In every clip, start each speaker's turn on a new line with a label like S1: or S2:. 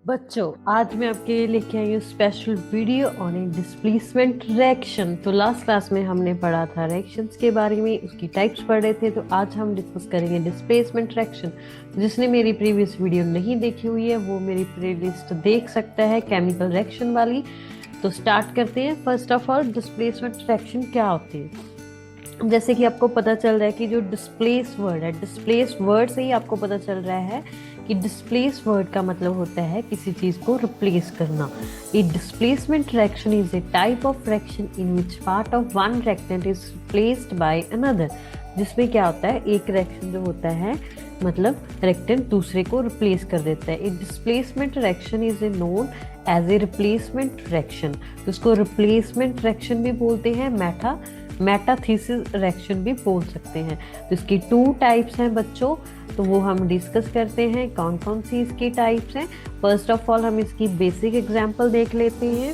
S1: बच्चों, आज मैं आपके लिए लेके आई हूँ special video on A displacement reaction. तो लास्ट क्लास में हमने पढ़ा था रिएक्शंस के बारे में, उसकी टाइप्स पढ़ रहे थे। तो आज हम डिस्कस करेंगे डिस्प्लेसमेंट रिएक्शन। जिसने मेरी प्रीवियस वीडियो नहीं देखी हुई है वो मेरी प्लेलिस्ट देख सकता है, केमिकल रिएक्शन वाली। तो स्टार्ट करते हैं। First of all, displacement reaction क्या होती है? जैसे कि आपको पता चल रहा है कि जो डिस्प्लेस वर्ड है, डिस्प्लेस वर्ड से ही आपको पता चल रहा है कि डिस्प्लेस वर्ड का मतलब होता है किसी चीज को रिप्लेस करना। A displacement reaction is a type of reaction in which part of one reactant is replaced by another. जिसमें क्या होता है, एक रिएक्शन जो होता है मतलब रिएक्टेंट दूसरे को रिप्लेस कर देता है। A displacement reaction is a known as a replacement reaction. तो इसको रिप्लेसमेंट रिएक्शन भी बोलते हैं, मेटाथीसिस रिएक्शन भी बोल सकते हैं। तो इसकी 2 टाइप्स हैं बच्चों, तो वो हम डिस्कस करते हैं कौन कौन सी इसकी टाइप्स हैं। फर्स्ट ऑफ ऑल हम इसकी बेसिक एग्जांपल देख लेते हैं।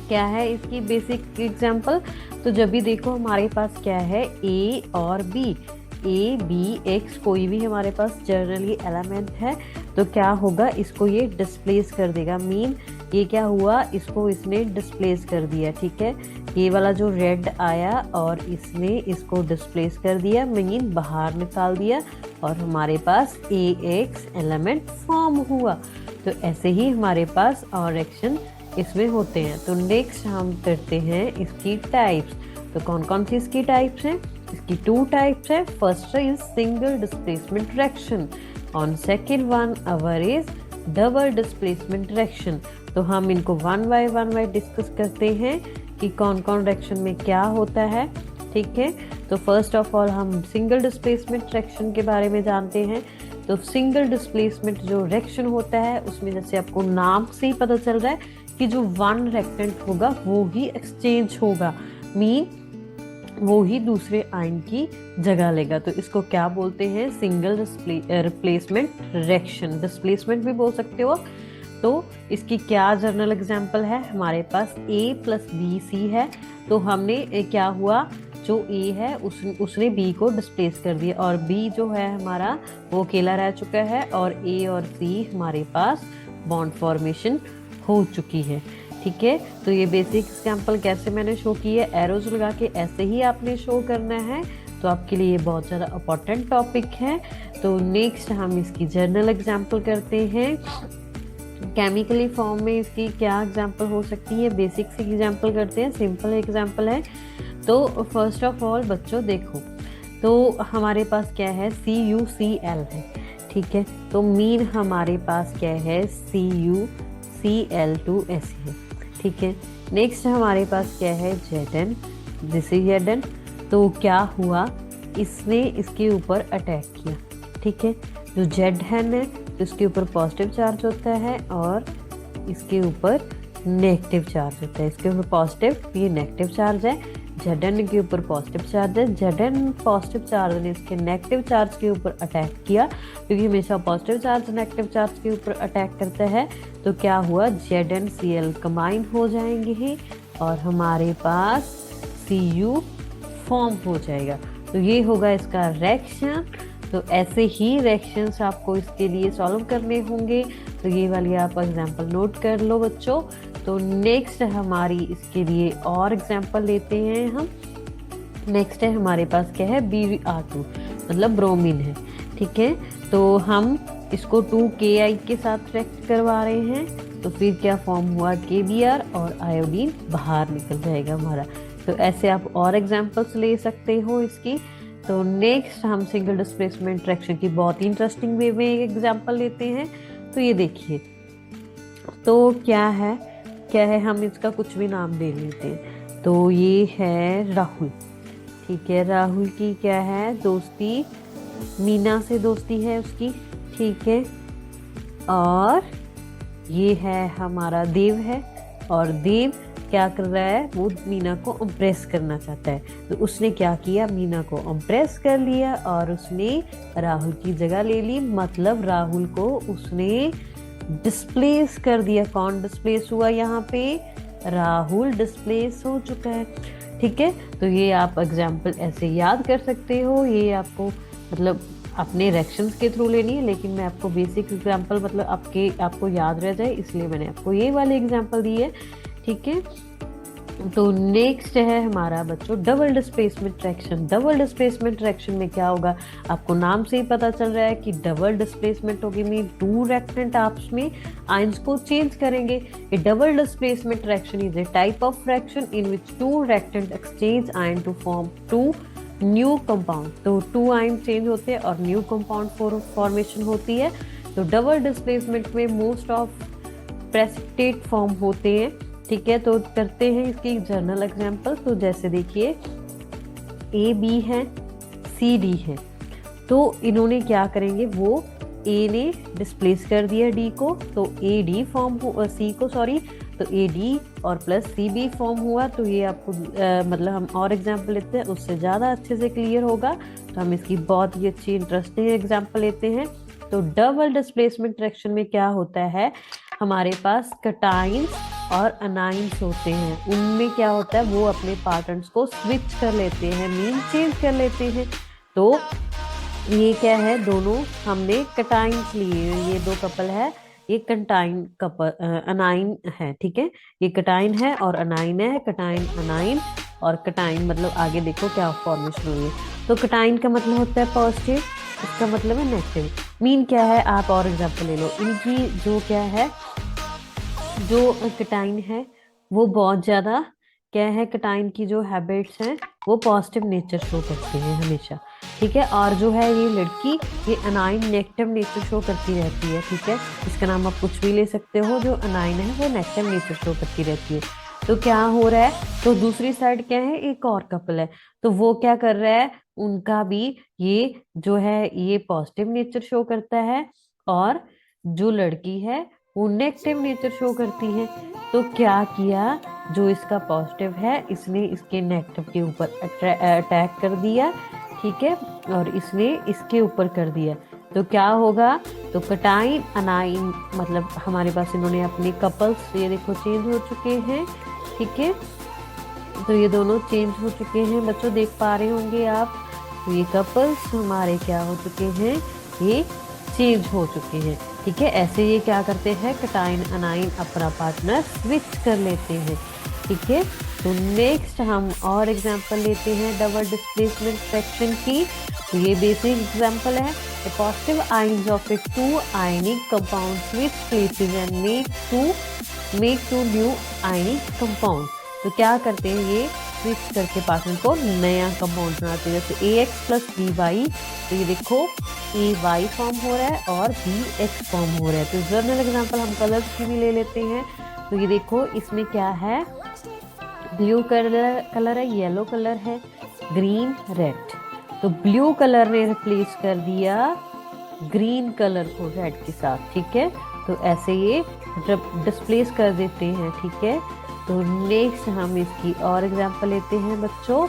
S1: क्या है इसकी बेसिक एग्जांपल? तो जब भी देखो हमारे पास क्या है, ए और बी, ए बी एक्स कोई भी हमारे पास जनरली एलिमेंट है, तो क्या होगा, इसको ये डिस्प्लेस कर देगा। मीन ये क्या हुआ, इसको इसने डिस्प्लेस कर दिया। ठीक है, ये वाला जो रेड आया और इसने इसको डिस्प्लेस कर दिया, मीन बाहर निकाल दिया, और हमारे पास ए एक्स एलिमेंट फॉर्म हुआ। तो ऐसे ही हमारे पास और रिएक्शन इसमें होते हैं। तो नेक्स्ट हम करते हैं इसकी टाइप्स। तो कौन कौन सी इसकी टाइप्स हैं? इसकी 2 टाइप्स है। First is single displacement reaction, on second one our is double displacement reaction. तो हम इनको वन बाय डिस्कस करते हैं कि कौन कौन रिएक्शन में क्या होता है। ठीक है, तो फर्स्ट ऑफ ऑल हम सिंगल डिस्प्लेसमेंट रिएक्शन के बारे में जानते हैं। तो सिंगल डिस्प्लेसमेंट जो रिएक्शन होता है उसमें जैसे आपको नाम से ही पता चल रहा है कि जो वन रिएक्टेंट होगा वो ही एक्सचेंज होगा, मीन वो ही दूसरे आयन की जगह लेगा। तो इसको क्या बोलते हैं? सिंगल रिप्लेसमेंट रिएक्शन, डिस्प्लेसमेंट भी बोल सकते हो। तो इसकी क्या जर्नल एग्जांपल है? हमारे पास A प्लस बी सी है। तो हमने क्या हुआ, जो A है उसने B को डिस्प्लेस कर दिया, और B जो है हमारा वो अकेला रह चुका है, और A और C हमारे पास बॉन्ड फॉर्मेशन हो चुकी है। ठीक है, तो ये बेसिक एग्जांपल कैसे मैंने शो की है, एरोज लगा के ऐसे ही आपने शो करना है। तो आपके लिए ये बहुत ज़्यादा इंपॉर्टेंट टॉपिक है। तो नेक्स्ट हम इसकी जर्नल एग्जांपल करते हैं। केमिकली फॉर्म में इसकी क्या एग्जांपल हो सकती है? बेसिक से एग्जांपल करते हैं, सिंपल एग्जांपल है। तो फर्स्ट ऑफ ऑल बच्चों देखो, तो हमारे पास क्या है, CuCl है। ठीक है, तो मीन हमारे पास क्या है, CuCl2S है। ठीक है, नेक्स्ट हमारे पास क्या है, Zn, दिस इज Zn। तो क्या हुआ, इसने इसके ऊपर अटैक किया। ठीक है, जो Zn है तो इसके ऊपर पॉजिटिव चार्ज होता है और इसके ऊपर नेगेटिव चार्ज होता है। इसके ऊपर पॉजिटिव, ये नेगेटिव चार्ज है। Zn के ऊपर पॉजिटिव चार्ज है। Zn पॉजिटिव चार्ज ने इसके नेगेटिव चार्ज के ऊपर अटैक किया, क्योंकि हमेशा पॉजिटिव चार्ज नेगेटिव चार्ज के ऊपर अटैक करता है। तो क्या हुआ, ZnCl कंबाइन हो जाएंगे और हमारे पास Cu फॉर्म हो जाएगा। तो ये होगा इसका रिएक्शन। तो ऐसे ही रिएक्शंस आपको इसके लिए सॉल्व करने होंगे। तो ये वाली आप एग्जांपल नोट कर लो बच्चों। तो नेक्स्ट हमारी इसके लिए और एग्जांपल लेते हैं हम। नेक्स्ट है हमारे पास क्या है, Br2 मतलब ब्रोमीन है। ठीक है, तो हम इसको 2Ki के साथ रिएक्ट करवा रहे हैं। तो फिर क्या फॉर्म हुआ, KBr, और आयोडीन बाहर निकल जाएगा हमारा। तो ऐसे आप और एग्जांपल्स ले सकते हो इसकी। तो नेक्स्ट हम सिंगल डिस्प्लेसमेंट रिएक्शन की बहुत ही इंटरेस्टिंग वे में एक एग्जांपल लेते हैं। तो ये देखिए, तो क्या है, हम इसका कुछ भी नाम दे लेते हैं। तो ये है राहुल। ठीक है, राहुल की क्या है, दोस्ती, मीना से दोस्ती है उसकी। ठीक है, और ये है हमारा देव है, और देव क्या कर रहा है, वो मीना को इम्प्रेस करना चाहता है। तो उसने क्या किया, मीना को इम्प्रेस कर लिया और उसने राहुल की जगह ले ली। मतलब राहुल को उसने डिस्प्लेस कर दिया। कौन डिस्प्लेस हुआ यहाँ पे, राहुल डिस्प्लेस हो चुका है। ठीक है, तो ये आप एग्जाम्पल ऐसे याद कर सकते हो। ये आपको मतलब अपने रिएक्शंस के थ्रू लेनी है, लेकिन मैं आपको बेसिक एग्जांपल मतलब आपको याद रह जाए इसलिए मैंने आपको ये वाले एग्जांपल दिए है। ठीक है, तो नेक्स्ट है हमारा बच्चों double displacement reaction. Double displacement reaction में क्या होगा, आपको नाम से ही पता चल रहा है कि डबल डिस्प्लेसमेंट होगी, मीन टू रिएक्टेंट आपस में आयंस को चेंज करेंगे। A double displacement reaction is a type of reaction in which two reactant exchange ion to form two new compound. तो टू आयन चेंज होते हैं और न्यू कंपाउंड फॉर्मेशन होती है। तो डबल डिस्प्लेसमेंट में मोस्ट ऑफ प्रेसिपिटेट फॉर्म होते हैं। ठीक है, तो करते हैं इसकी जर्नल एग्जांपल। तो जैसे देखिए ए बी है, सी डी है, तो इन्होंने क्या करेंगे, वो ए ने डिस्प्लेस कर दिया डी को, तो ए डी फॉर्म हो सी को सॉरी, तो ए डी और प्लस सी बी फॉर्म हुआ। तो ये आपको मतलब हम और एग्जांपल लेते हैं, उससे ज़्यादा अच्छे से क्लियर होगा। तो हम इसकी बहुत ही अच्छी इंटरेस्टिंग एग्जांपल लेते हैं। तो डबल डिस्प्लेसमेंट रिएक्शन में क्या होता है, हमारे पास कटाइंस और अनाइंस होते हैं। उनमें क्या होता है, वो अपने पार्टनर्स को स्विच कर लेते हैं, मीन चेंज कर लेते हैं। तो ये क्या है, दोनों हमने कटाइंस लिए, ये दो कपल है, ये कंटाइन कपल अनाइन है। ठीक है, ये कटाइन है और अनाइन है, कटाइन अनाइन और कटाइन मतलब आगे देखो क्या फॉर्मेशन हुई है। तो कटाइन का मतलब होता है पॉजिटिव, इसका मतलब है नेगेटिव। मीन क्या है, आप और एग्जांपल ले लो, इनकी जो क्या है, जो कटाइन है वो बहुत ज़्यादा क्या है, कटाइन की जो हैबिट्स हैं वो पॉजिटिव नेचर शो करती हैं हमेशा। ठीक है, और जो है ये लड़की, ये अनाइन नेगेटिव नेचर शो करती रहती है। ठीक है, इसका नाम आप कुछ भी ले सकते हो, जो अनाइन है वो नेगेटिव नेचर शो करती रहती है। तो क्या हो रहा है, तो दूसरी साइड क्या है, एक और कपल है, तो वो क्या कर रहा है, उनका भी ये जो है ये पॉजिटिव नेचर शो करता है, और जो लड़की है वो नेगेटिव नेचर शो करती है। तो क्या किया, जो इसका पॉजिटिव है इसने इसके नेगेटिव के ऊपर अटैक कर दिया। ठीक है, और इसने इसके ऊपर कर दिया। तो क्या होगा, तो कटाइन अनाइन मतलब हमारे पास इन्होंने अपने कपल्स ये देखो चेंज हो चुके हैं। ठीक है, तो ये दोनों चेंज हो चुके हैं बच्चों, देख पा रहे होंगे आप। तो ये कपल्स हमारे क्या हो चुके हैं, ये चेंज हो चुके हैं। ठीक है, ऐसे ये क्या करते हैं, कटाइन अनाइन अपना पार्टनर स्विच कर लेते हैं। ठीक है, तो नेक्स्ट हम और एग्जांपल लेते हैं डबल डिस्प्लेसमेंट रिएक्शन की। तो ये बेसिक एग्जांपल है, the positive ions of a two ionic compound switch places and make two new ionic compound। तो क्या करते हैं, ये स्विच करके पार्टनर को नया कंपाउंड बनाते हैं, जैसे ए एक्स प्लस बी वाई। तो ये देखो ए वाई फॉर्म हो रहा है और बी एक्स फॉर्म हो रहा है। तो जर्नल एग्जांपल हम कलर्स की भी ले लेते हैं। तो ये देखो इसमें क्या है, ब्लू कलर है, येलो कलर है, ग्रीन रेड। तो ब्लू कलर ने रिप्लेस कर दिया ग्रीन कलर को रेड के साथ। ठीक है, तो ऐसे ये डिस्प्लेस कर देते हैं। ठीक है, तो नेक्स्ट हम इसकी और एग्जांपल लेते हैं बच्चों।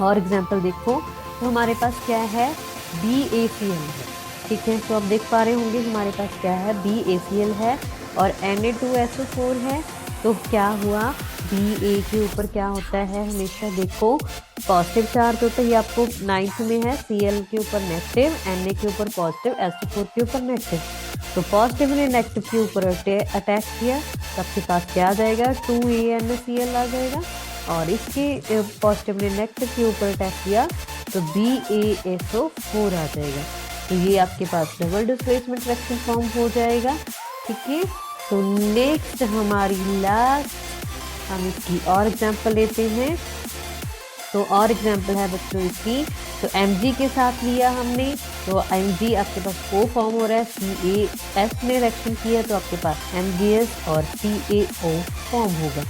S1: और एग्जांपल देखो, तो हमारे पास क्या है, BaCl है। ठीक है, तो आप देख पा रहे होंगे हमारे पास क्या है, BaCl है और Na2SO4 है। तो क्या हुआ, Ba के ऊपर क्या होता है, हमेशा देखो पॉजिटिव चार्ज होता है, ये आपको 9th में है, Cl के ऊपर नेगेटिव, Na के ऊपर पॉजिटिव, SO4 के ऊपर नेगेटिव। तो पॉजिटिव ने नेगेटिव के ऊपर अटैक किया, तो आपके पास क्या आ जाएगा, 2AnCl आ जाएगा। और इसके पॉजिटिव ने नेगेटिव के ऊपर अटैक किया तो BaSO4 आ जाएगा। तो ये आपके पास डबल डिस्प्लेसमेंट रिएक्शन फॉर्म हो जाएगा। ठीक है, तो नेक्स्ट हमारी लास्ट हम इसकी और एग्जांपल लेते हैं। तो और एग्जांपल है बच्चों इसकी, तो Mg के साथ लिया हमने, तो Mg आपके पास O फॉर्म हो रहा है, CaS ने रिएक्शन किया तो आपके पास MgS और CaO फॉर्म होगा।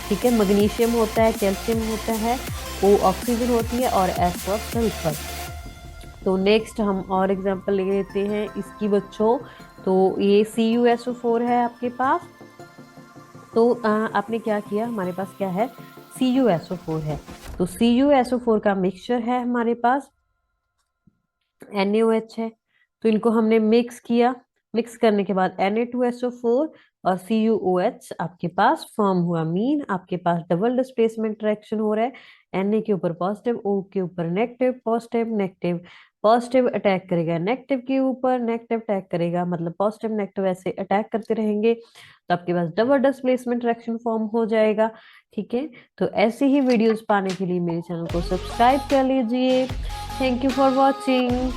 S1: ठीक है, मैग्नीशियम होता है, कैल्शियम होता है, O ऑक्सीजन होती है और S फॉर सल्फर। तो नेक्स्ट हम और एग्जांपल ले लेते हैं इसकी बच्चों। तो ये CuSO4 है आपके पास। तो आपने क्या किया, हमारे पास क्या है, CuSO4 है। तो CuSO4 का मिक्सचर है हमारे पास, NaOH है। तो इनको हमने मिक्स किया, मिक्स करने के बाद Na2SO4 और CuOH आपके पास फॉर्म हुआ। मीन आपके पास डबल डिस्प्लेसमेंट रिएक्शन हो रहा है, Na के ऊपर पॉजिटिव, O के ऊपर negative, positive negative. Positive attack करेगा नेगेटिव के ऊपर, नेगेटिव अटैक करेगा मतलब पॉजिटिव नेगेटिव ऐसे अटैक करते रहेंगे, तो आपके पास डबल डिस्प्लेसमेंट रिएक्शन फॉर्म हो जाएगा। ठीक है, तो ऐसी ही वीडियोस पाने के लिए मेरे चैनल को सब्सक्राइब कर लीजिए। Thank you for watching.